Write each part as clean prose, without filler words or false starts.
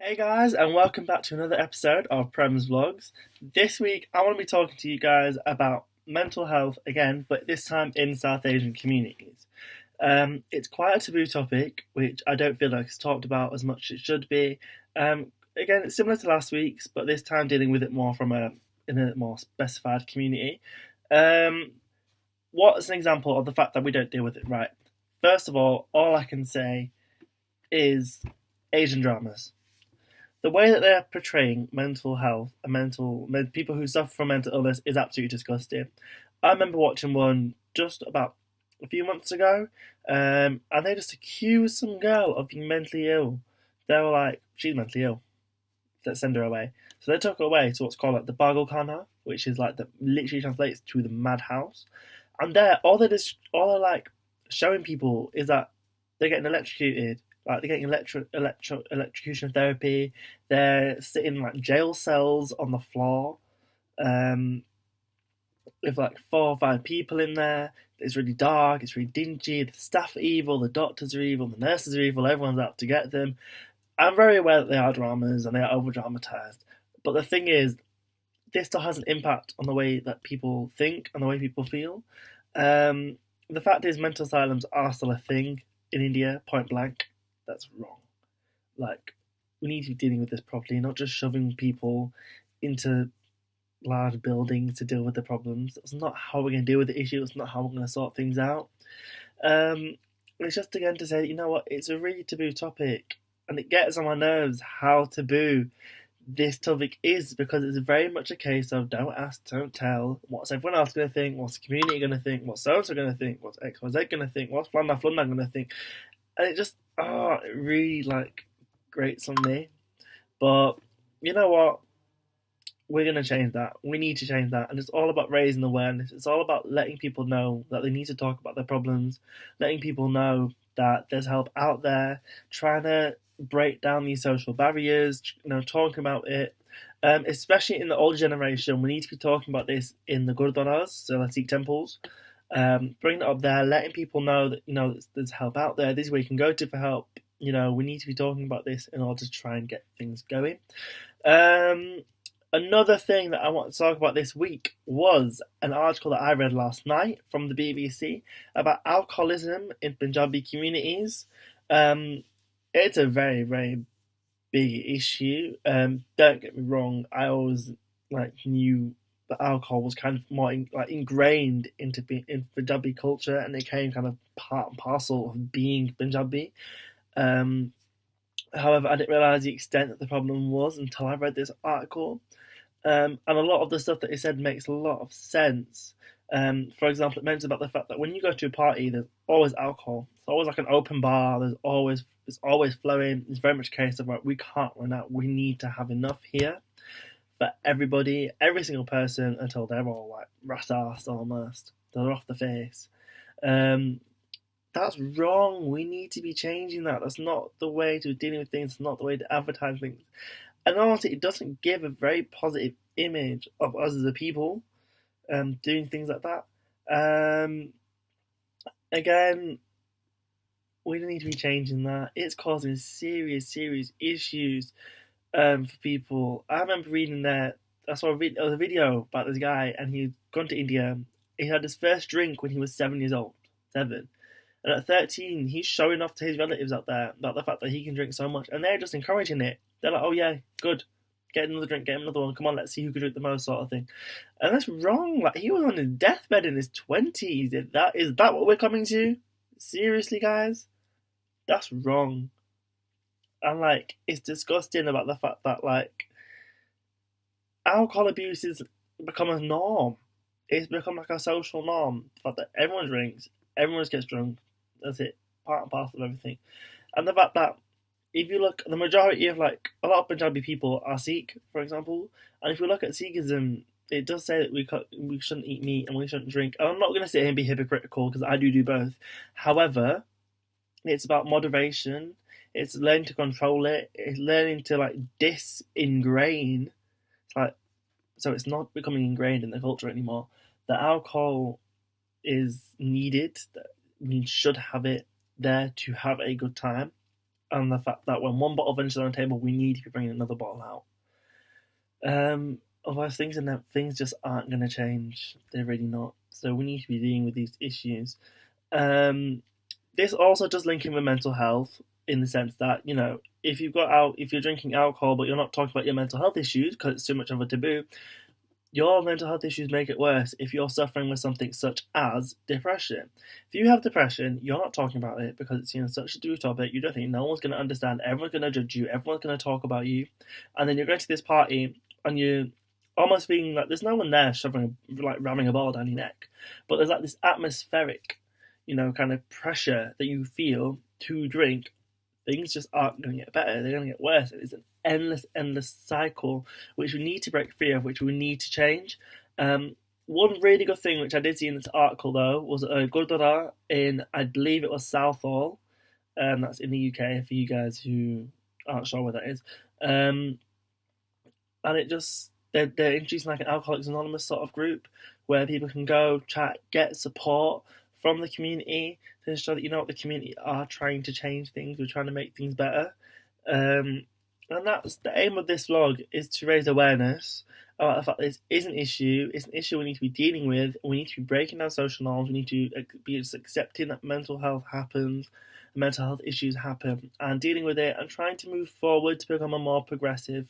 Hey guys, and welcome back to another episode of Prem's Vlogs. This week, I want to be talking to you guys about mental health again, but this time in South Asian communities. It's quite a taboo topic, which I don't feel like it's talked about as much as it should be. Again, it's similar to last week's, but this time dealing with it more in a more specified community. Um, what's an example of the fact that we don't deal with it right? First of all I can say is Asian dramas. The way that they're portraying mental health and people who suffer from mental illness is absolutely disgusting. I remember watching one just about a few months ago, and they just accused some girl of being mentally ill. They were like, "She's mentally ill. Let's send her away." So they took her away to what's called like the Bagalkhana, which is like the literally translates to the madhouse. And there, all they're like showing people is that they're getting electrocuted, like they're getting electrocution therapy. They're sitting in like jail cells on the floor, um, with like 4 or 5 people in there. It's really dark. It's really dingy. The staff are evil. The doctors are evil. The nurses are evil. Everyone's out to get them. I'm very aware that they are dramas and they are over dramatized. But the thing is, this still has an impact on the way that people think and the way people feel. The fact is, mental asylums are still a thing in India, point blank. That's wrong. Like, we need to be dealing with this properly, not just shoving people into large buildings to deal with the problems. That's not how we're going to deal with the issue. It's not how we're going to sort things out. It's just again to say, you know what, it's a really taboo topic, and it gets on my nerves how taboo this topic is, because it's very much a case of don't ask, don't tell. What's everyone else going to think? What's the community going to think? What's so-and-so going to think? What's XYZ going to think? What's Flanda going to think? And it just, it really, like, grates on me. But, you know what? We're going to change that. We need to change that. And it's all about raising awareness. It's all about letting people know that they need to talk about their problems, letting people know that there's help out there, trying to break down these social barriers, talking about it. Especially in the older generation, we need to be talking about this in the gurdwaras, so the Sikh temples. Bringing it up there, letting people know that there's help out there. This is where you can go to for help. We need to be talking about this in order to try and get things going. Another thing that I want to talk about this week was an article that I read last night from the BBC about alcoholism in Punjabi communities. It's a very, very big issue. Don't get me wrong, I always knew that alcohol was kind of more ingrained in Punjabi culture, and it came kind of part and parcel of being Punjabi. However, I didn't realise the extent that the problem was until I read this article. And a lot of the stuff that it said makes a lot of sense. For example, it mentions about the fact that when you go to a party, there's always alcohol. It's always like an open bar. It's always flowing. It's very much a case of, right, we can't run out. We need to have enough here for everybody, every single person, until they're all like ras-assed almost. They're off the face. That's wrong. We need to be changing that. That's not the way to dealing with things. It's not the way to advertise things. And honestly, it doesn't give a very positive image of us as a people doing things like that. Again, we need to be changing that. It's causing serious, serious issues for people. I remember reading there was a video about this guy, and he'd gone to India. He had his first drink when he was 7 years old. 7. And at 13, he's showing off to his relatives out there about the fact that he can drink so much. And they're just encouraging it. They're like, oh yeah, good. Get another drink, get another one. Come on, let's see who can drink the most, sort of thing. And that's wrong. Like, he was on his deathbed in his 20s. Is that what we're coming to? Seriously, guys? That's wrong. And, it's disgusting about the fact that, alcohol abuse has become a norm. It's become like a social norm. The fact that everyone drinks, everyone gets drunk. That's it. Part and parcel of everything. And the fact that if you look, the majority of a lot of Punjabi people are Sikh, for example, and if you look at Sikhism, it does say that we shouldn't eat meat and we shouldn't drink. And I'm not going to sit here and be hypocritical, because I do both. However, it's about moderation. It's learning to control it. It's learning to disingrain. So it's not becoming ingrained in the culture anymore. That alcohol is needed. That we should have it there to have a good time. and the fact that when one bottle finishes on the table, we need to be bringing another bottle out. Otherwise, things just aren't going to change. They're really not. So we need to be dealing with these issues. This also does link in with mental health in the sense that, if you're drinking alcohol but you're not talking about your mental health issues because it's too much of a taboo, your mental health issues make it worse if you're suffering with something such as depression. If you have depression, you're not talking about it because it's such a taboo topic. You don't think no one's going to understand. Everyone's going to judge you. Everyone's going to talk about you, and then you're going to this party and you're almost feeling like there's no one there ramming a ball down your neck, but there's like this atmospheric, kind of pressure that you feel to drink. Things just aren't going to get better. They're going to get worse. It's an endless cycle, which we need to break free of, which we need to change. One really good thing, which I did see in this article, though, was a Gurdwara in, I believe it was Southall. That's in the UK, for you guys who aren't sure where that is. And it just, they're introducing like an Alcoholics Anonymous sort of group where people can go, chat, get support from the community to show that the community are trying to change things. We're trying to make things better, and that's the aim of this vlog, is to raise awareness about the fact that this is an issue. It's an issue we need to be dealing with. We need to be breaking down social norms. We need to be just accepting that mental health happens, mental health issues happen, and dealing with it and trying to move forward to become a more progressive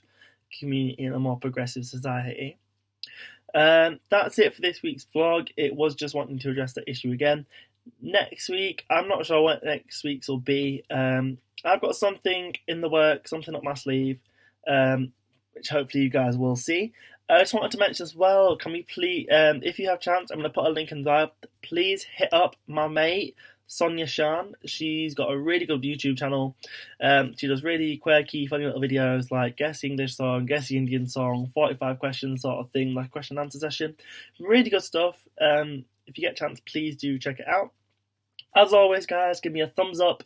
community and a more progressive society. That's it for this week's vlog. It was just wanting to address that issue again. Next week, I'm not sure what next week's will be. I've got something in the work, something up my sleeve, which hopefully you guys will see. I just wanted to mention as well, can we please, if you have a chance, I'm going to put a link in the bio. Please hit up my mate, Sonia Sharan. She's got a really good YouTube channel. She does really quirky, funny little videos like guess the English song, guess the Indian song, 45 questions sort of thing, like question and answer session. Really good stuff. If you get a chance, please do check it out. As always, guys, give me a thumbs up,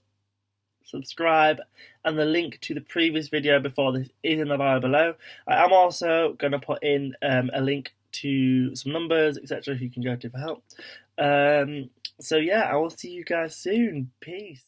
subscribe, and the link to the previous video before this is in the bio below. I am also going to put in a link to some numbers, etc., you can go to for help. So yeah, I will see you guys soon. Peace.